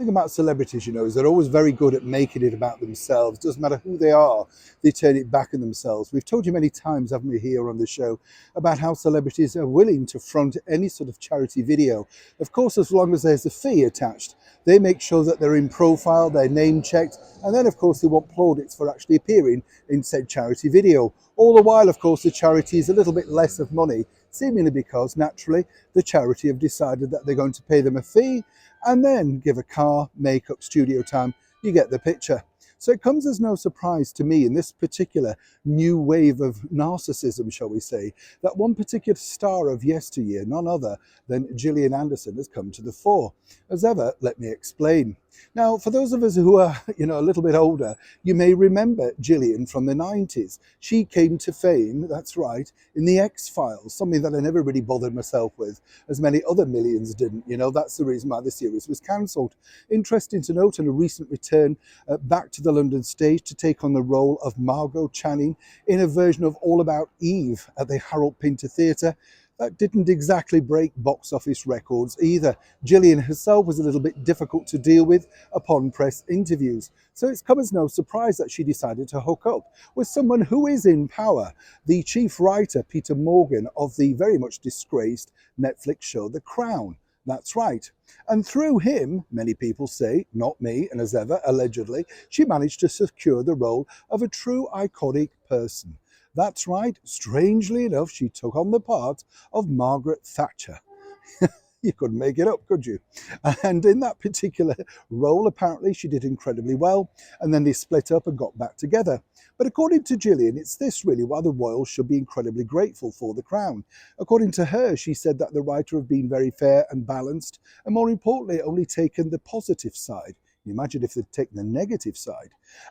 Thing about celebrities, is they're always very good at making it about themselves. Doesn't matter who they are, they turn it back on themselves. We've told you many times, haven't we, here on the show, about how celebrities are willing to front any sort of charity video. Of course, as long as there's a fee attached, they make sure that they're in profile, they're name checked, and then, of course, they want plaudits for actually appearing in said charity video. All the while, of course, the charity is a little bit less of money, seemingly because, naturally, the charity have decided that they're going to pay them a fee and then give a car, makeup, studio time. You get the picture. So it comes as no surprise to me in this particular new wave of narcissism, shall we say, that one particular star of yesteryear, none other than Gillian Anderson, has come to the fore. As ever, let me explain. Now, for those of us who are, a little bit older, you may remember Gillian from the 90s. She came to fame, that's right, in the X-Files, something that I never really bothered myself with, as many other millions didn't. That's the reason why the series was cancelled. Interesting to note, in a recent return back to the London stage to take on the role of Margot Channing in a version of All About Eve at the Harold Pinter Theatre. That didn't exactly break box office records either. Gillian herself was a little bit difficult to deal with upon press interviews. So it's come as no surprise that she decided to hook up with someone who is in power, the chief writer, Peter Morgan, of the very much disgraced Netflix show The Crown. That's right. And through him, many people say, not me, and as ever, allegedly, she managed to secure the role of a true iconic person. That's right, strangely enough, she took on the part of Margaret Thatcher. You couldn't make it up, could you? And in that particular role, apparently, she did incredibly well. And then they split up and got back together. But according to Gillian, it's this really why the royals should be incredibly grateful for The Crown. According to her, she said that the writer have been very fair and balanced, and more importantly, only taken the positive side. You imagine if they'd taken the negative side.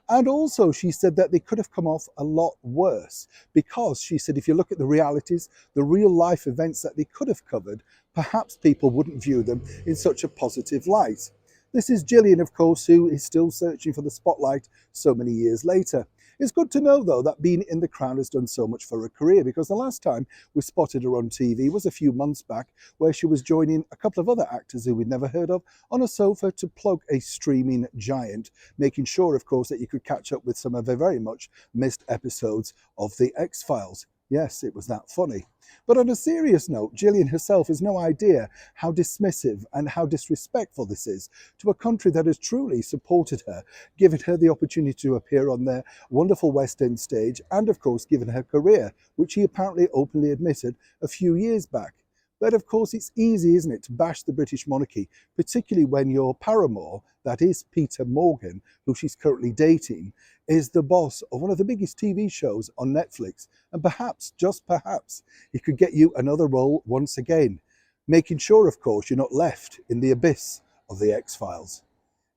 And also she said that they could have come off a lot worse, because she said if you look at the realities, the real life events that they could have covered, perhaps people wouldn't view them in such a positive light. This is Gillian, of course, who is still searching for the spotlight so many years later. It's good to know, though, that being in The Crown has done so much for her career, because the last time we spotted her on TV was a few months back, where she was joining a couple of other actors who we'd never heard of on a sofa to plug a streaming giant, making sure, of course, that you could catch up with some of the very much missed episodes of The X-Files. Yes, it was that funny. But on a serious note, Gillian herself has no idea how dismissive and how disrespectful this is to a country that has truly supported her, given her the opportunity to appear on their wonderful West End stage, and of course given her career, which she apparently openly admitted a few years back. But of course it's easy, isn't it, to bash the British monarchy, particularly when your paramour, that is Peter Morgan, who she's currently dating, is the boss of one of the biggest TV shows on Netflix. And perhaps, just perhaps, he could get you another role once again, making sure, of course, you're not left in the abyss of the X-Files.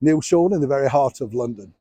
Neil Sean in the very heart of London.